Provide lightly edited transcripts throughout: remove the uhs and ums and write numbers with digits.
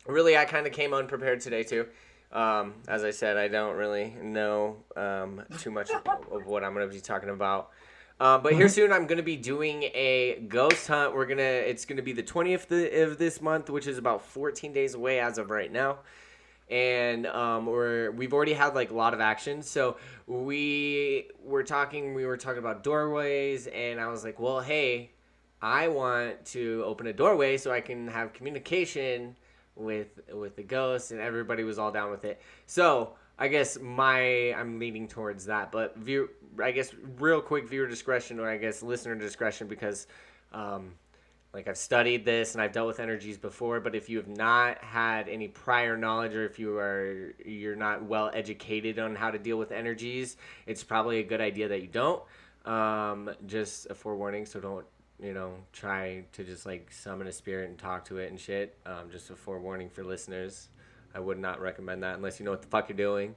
really, I kind of came unprepared today too. As I said, I don't really know too much of what I'm going to be talking about. But here soon, I'm going to be doing a ghost hunt. It's gonna be the 20th of this month, which is about 14 days away as of right now. And we've already had like a lot of action. So we were talking about doorways, and I was like, well, hey, I want to open a doorway so I can have communication with the ghosts, and everybody was all down with it. So I guess I'm leaning towards that, but I guess real quick viewer discretion, or I guess listener discretion, because um, like I've studied this and I've dealt with energies before, but if you have not had any prior knowledge, or if you're not well educated on how to deal with energies, it's probably a good idea that you don't. Just a forewarning, so don't try to just like summon a spirit and talk to it and shit. Just a forewarning for listeners. I would not recommend that unless you know what the fuck you're doing.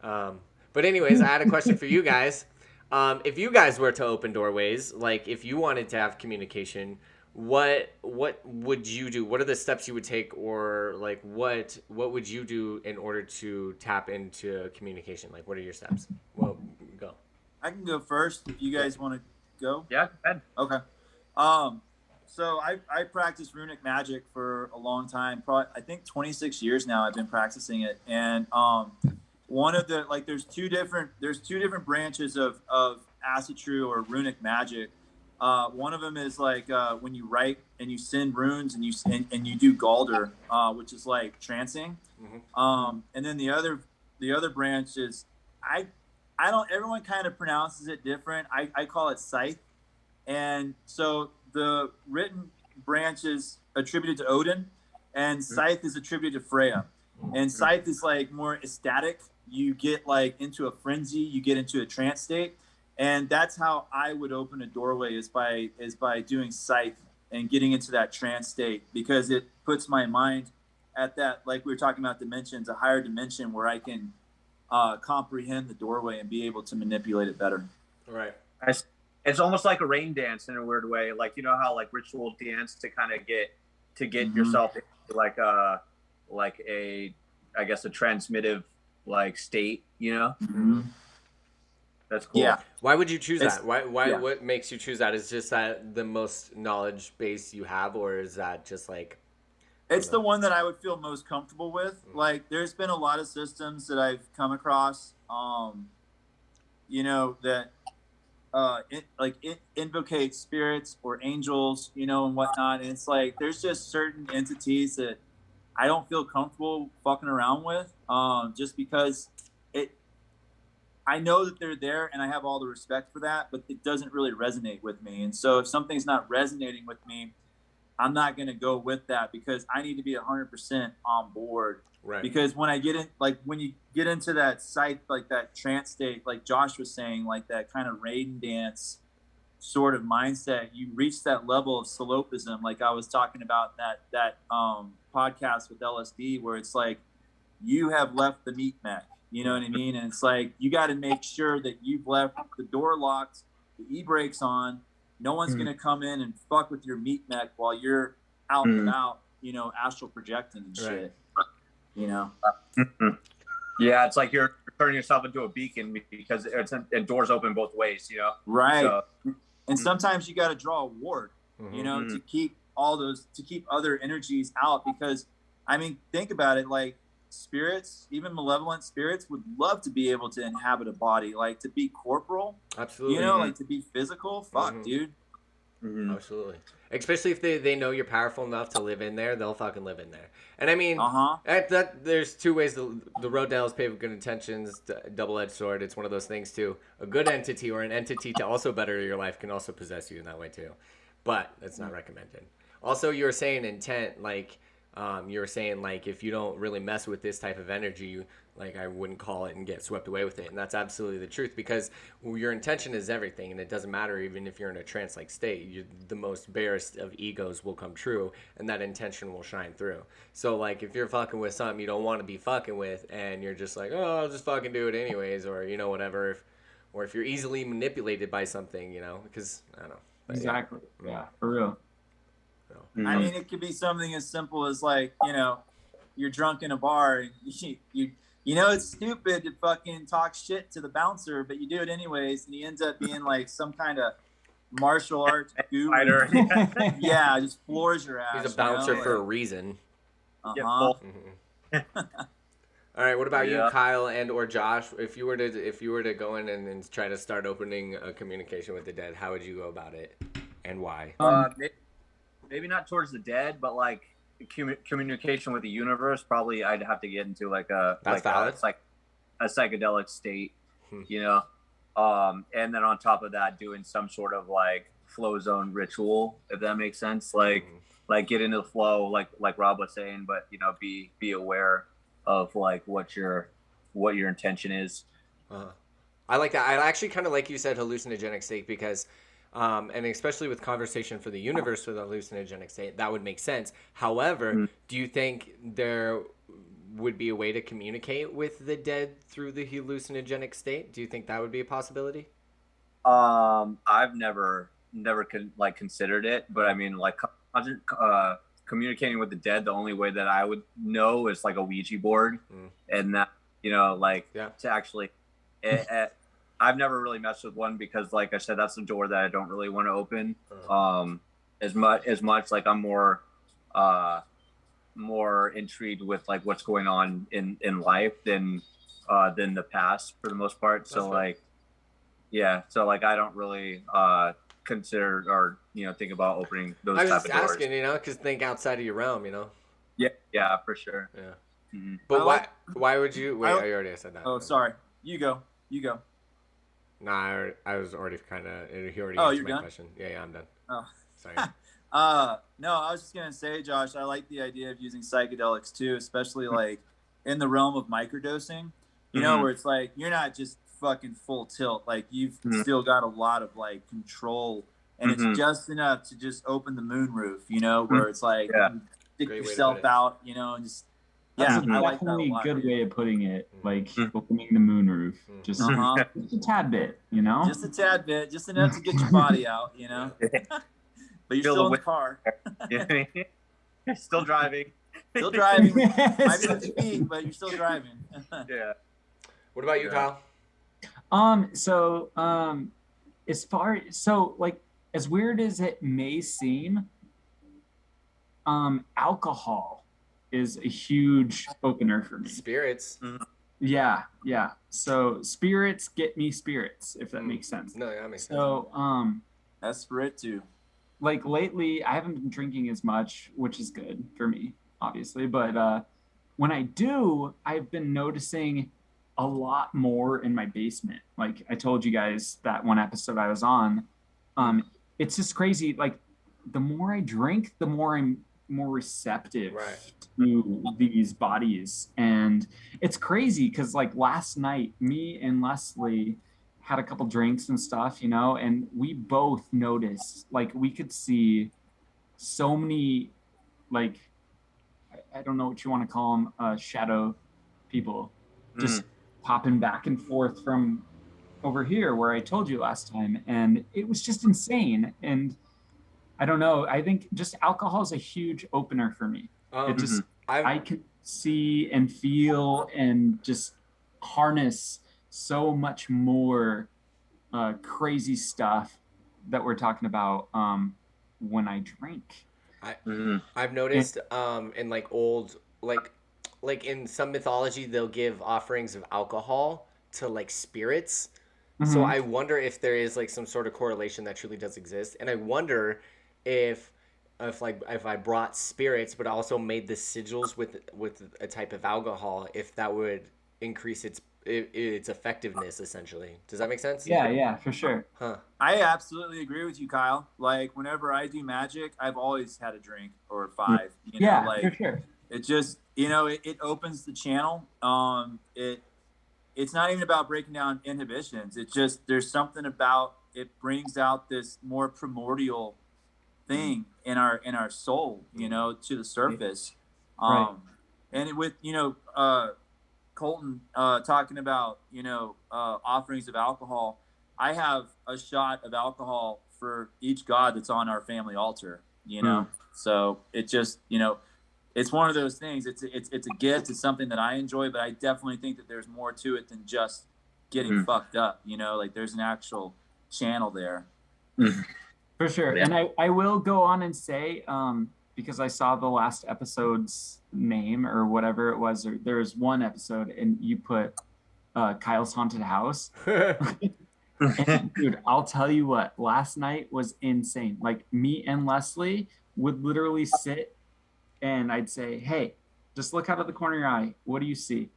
But anyways, I had a question for you guys. If you guys were to open doorways, like if you wanted to have communication, what would you do? What are the steps you would take, or like what would you do in order to tap into communication? Like, what are your steps? Well, go. I can go first if you guys want to go. Yeah, go ahead. Okay. Um, so I practiced runic magic for a long time. Probably I think 26 years now. I've been practicing it, and one of the like there's two different branches of acid true or runic magic. One of them is like when you write and you send runes and you do Galder, which is like trancing. And then the other branch is I I don't. Everyone kind of pronounces it different. I call it scythe, and so the written branch is attributed to Odin, and scythe is attributed to Freya. And scythe is like more ecstatic. You get like into a frenzy. You get into a trance state, and that's how I would open a doorway is by doing scythe and getting into that trance state, because it puts my mind at that, like we were talking about dimensions, a higher dimension where I can comprehend the doorway and be able to manipulate it better. Right. It's almost like a rain dance in a weird way. Like, you know how like ritual dance to kind of get yourself into like a I guess a transmittive like state, you know? That's cool. Yeah. Why would you choose that? Why what makes you choose that? Is just that the most knowledge base you have, or is that just like It's the one that I would feel most comfortable with. Like, there's been a lot of systems that I've come across, that invocate spirits or angels, and whatnot. And it's like there's just certain entities that I don't feel comfortable fucking around with, just because I know that they're there and I have all the respect for that, but it doesn't really resonate with me. And so if something's not resonating with me, I'm not going to go with that, because I need to be 100% on board. Right. Because when I get in, like when you get into that site, like that trance state, like Josh was saying, like that kind of rain dance sort of mindset, you reach that level of solopism. Like I was talking about that podcast with LSD, where it's like you have left the meat mech, you know what I mean? And it's like, you got to make sure that you've left the door locked, the e-brakes on. No one's going to come in and fuck with your meat mech while you're out and about, astral projecting and shit, Yeah, it's like you're turning yourself into a beacon because and doors open both ways, Right. So, and sometimes you got to draw a ward, to keep other energies out, because, I mean, think about it, like spirits, even malevolent spirits, would love to be able to inhabit a body, like to be corporal. Absolutely. Like to be physical. Fuck, dude. Absolutely. Especially if they know you're powerful enough to live in there, they'll fucking live in there. And I mean, there's two ways. The road to hell is paved with good intentions, double-edged sword. It's one of those things too. A good entity or an entity to also better your life can also possess you in that way too. But that's not recommended. Also, you were saying intent, like you were saying, like, if you don't really mess with this type of energy, like, I wouldn't call it and get swept away with it. And that's absolutely the truth, because your intention is everything, and it doesn't matter even if you're in a trance-like state. The most barest of egos will come true, and that intention will shine through. So, like, if you're fucking with something you don't want to be fucking with, and you're just like, oh, I'll just fucking do it anyways, or, whatever, or if you're easily manipulated by something, because, I don't know. But, exactly. Yeah, for real. I mean, it could be something as simple as like, you're drunk in a bar and you know it's stupid to fucking talk shit to the bouncer, but you do it anyways, and he ends up being like some kind of martial arts guru. Fighter. Yeah, just floors your ass. He's a bouncer for a like, reason. uh-huh. All right, what about you, Yeah. Kyle and or Josh? If you were to go in and try to start opening a communication with the dead, how would you go about it, and why? Maybe not towards the dead, but like communication with the universe. Probably I'd have to get into like a psychedelic state, you know. And then on top of that, doing some sort of like flow zone ritual, if that makes sense. Like get into the flow, like Rob was saying, but you know, be aware of like what your intention is. I like that. I actually kind of like you said hallucinogenic state because, and especially with conversation for the universe with a hallucinogenic state, that would make sense. However, do you think there would be a way to communicate with the dead through the hallucinogenic state? Do you think that would be a possibility? I've never considered it, but I mean, like, communicating with the dead, the only way that I would know is like a Ouija board, and that, you know, like to actually, I've never really messed with one because, like I said, that's a door that I don't really want to open. As much like I'm more intrigued with like what's going on in life than the past for the most part. So like, yeah, so like I don't really consider or, you know, think about opening those type of doors. I was just asking, you know, because think outside of your realm, you know. Yeah, for sure. Yeah. But why would you wait? I already said that. Oh, sorry. You go. Nah, I was already kind of. He already answered my question. Yeah, I'm done. Oh, sorry. No, I was just gonna say, Josh, I like the idea of using psychedelics too, especially like in the realm of microdosing. You know, where it's like you're not just fucking full tilt, like you've still got a lot of like control, and it's just enough to just open the moonroof. You know, where it's like you stick yourself out. You know, and just That's I like definitely a good way of putting it. Like opening the moonroof, just a tad bit, you know, just a tad bit, just enough to get your body out. You know, but you're still in the car. Still driving. Still driving. Might be with your feet, but you're still driving. Yeah. What about you, Kyle? Like as weird as it may seem, alcohol is a huge opener for me. Spirits. Yeah. So spirits get me spirits, if that makes sense. No, that makes sense. So that's for it too. Like lately, I haven't been drinking as much, which is good for me, obviously. But when I do, I've been noticing a lot more in my basement. Like I told you guys that one episode I was on. It's just crazy. Like the more I drink, the more I'm more receptive to these bodies. And it's crazy because like last night, me and Leslie had a couple drinks and stuff, you know, and we both noticed, like we could see so many, like, I don't know what you want to call them, shadow people just popping back and forth from over here where I told you last time. And it was just insane. And I don't know, I think just alcohol is a huge opener for me. It just, I can see and feel and just harness so much more crazy stuff that we're talking about when I drink. I've noticed in like old like in some mythology they'll give offerings of alcohol to like spirits. So I wonder if there is like some sort of correlation that truly does exist, and I wonder if I brought spirits but also made the sigils with a type of alcohol, if that would increase its effectiveness essentially. Does that make sense? Yeah, for sure. I absolutely agree with you, Kyle. Like whenever I do magic, I've always had a drink or 5. You know, like for sure. It just, you know, it opens the channel. It's not even about breaking down inhibitions. It's just there's something about it brings out this more primordial thing in our soul, you know, to the surface. And with, you know, Colton talking about, you know, offerings of alcohol, I have a shot of alcohol for each god that's on our family altar, you know. So it just, you know, it's one of those things. It's a gift. It's something that I enjoy, but I definitely think that there's more to it than just getting fucked up. You know, like there's an actual channel there. For sure. Yeah. And I will go on and say, because I saw the last episode's name or whatever it was, or there was one episode and you put Kyle's Haunted House. And, dude, I'll tell you what, last night was insane. Like me and Leslie would literally sit and I'd say, hey, just look out of the corner of your eye. What do you see?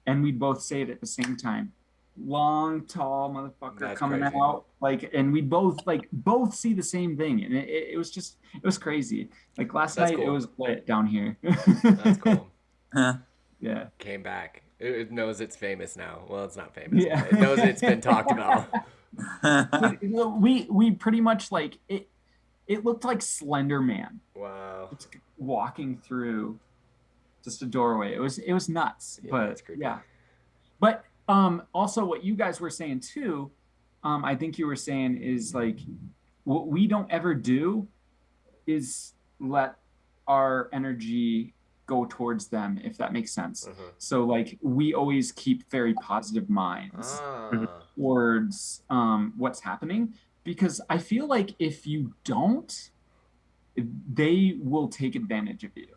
And we'd both say it at the same time. Long, tall motherfucker That's coming crazy. out. Like, and we both see the same thing. And it was crazy. Like last That's night cool. It was lit down here. That's cool. Yeah. Came back. It knows it's famous now. Well, it's not famous. Yeah. It knows it's been talked about. We pretty much like it. It looked like Slender Man Wow. walking through just a doorway. It was nuts. Yeah, but that's creepy. yeah. But also what you guys were saying too, I think you were saying is like what we don't ever do is let our energy go towards them, if that makes sense. So like we always keep very positive minds towards what's happening, because I feel like if you don't, they will take advantage of you.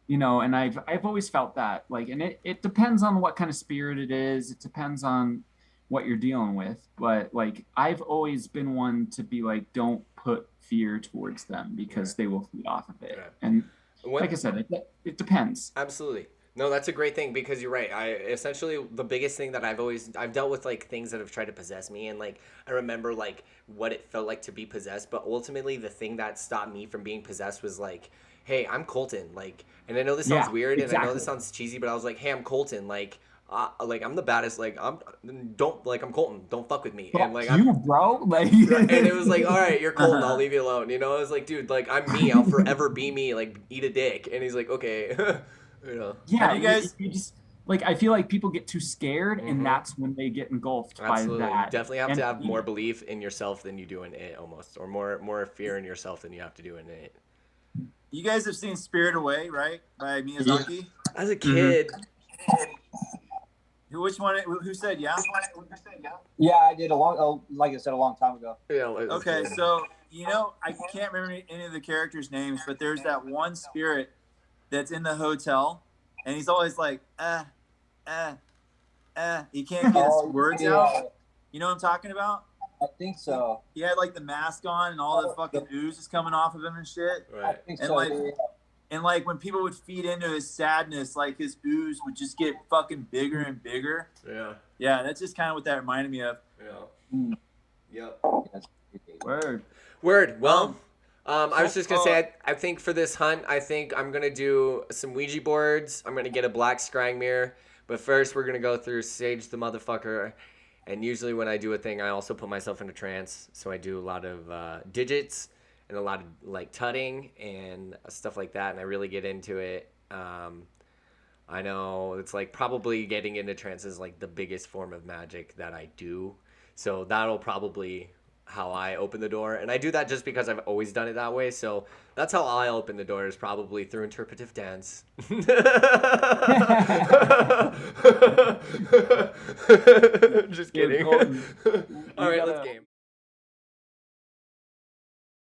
You know, and I've always felt that, like, and it depends on what kind of spirit it is. It depends on what you're dealing with. But like, I've always been one to be like, don't put fear towards them, because they will feed off of it. Right. And like I said, it depends. Absolutely. No, that's a great thing, because you're right. Essentially the biggest thing that I've dealt with, like, things that have tried to possess me, and like I remember like what it felt like to be possessed, but ultimately the thing that stopped me from being possessed was like, hey, I'm Colton, like, and I know this sounds weird, and I know this sounds cheesy, but I was like, hey, I'm Colton, like I'm the baddest, like I'm Colton, don't fuck with me. Fuck and like you, bro. Like, and it was like, all right, you're Colton, I'll leave you alone. You know, I was like, dude, like I'm me, I'll forever be me, like eat a dick. And he's like, okay. You know. Yeah, you guys you just like, I feel like people get too scared, and that's when they get engulfed Absolutely. by that. You definitely have And to have more belief in yourself than you do in it, almost, or more fear in yourself than you have to do in it. You guys have seen Spirit Away, right? By Miyazaki. As a kid, Which one? Who said yeah? Yeah, I did like I said, a long time ago. yeah. Like, Okay, so you know, I can't remember any of the characters' names, but there's that one spirit that's in the hotel, and he's always like, he can't get his words out. You know what I'm talking about? I think so. He had like the mask on, and all the fucking ooze is coming off of him and shit. I right. think And so. like, yeah. and like when people would feed into his sadness, like his ooze would just get fucking bigger and bigger. Yeah. Yeah, that's just kind of what that reminded me of. Yeah. Yep. Word. Word. Well, I was just gonna say, I think for this hunt, I think I'm gonna do some Ouija boards. I'm gonna get a black scrying mirror, but first we're gonna go through Sage the motherfucker. And usually when I do a thing, I also put myself in a trance. So I do a lot of digits and a lot of like tutting and stuff like that. And I really get into it. I know it's like probably getting into trance is like the biggest form of magic that I do. So that'll probably how I open the door. And I do that just because I've always done it that way. So that's how I open the door, is probably through interpretive dance. Just kidding. All right, let's game.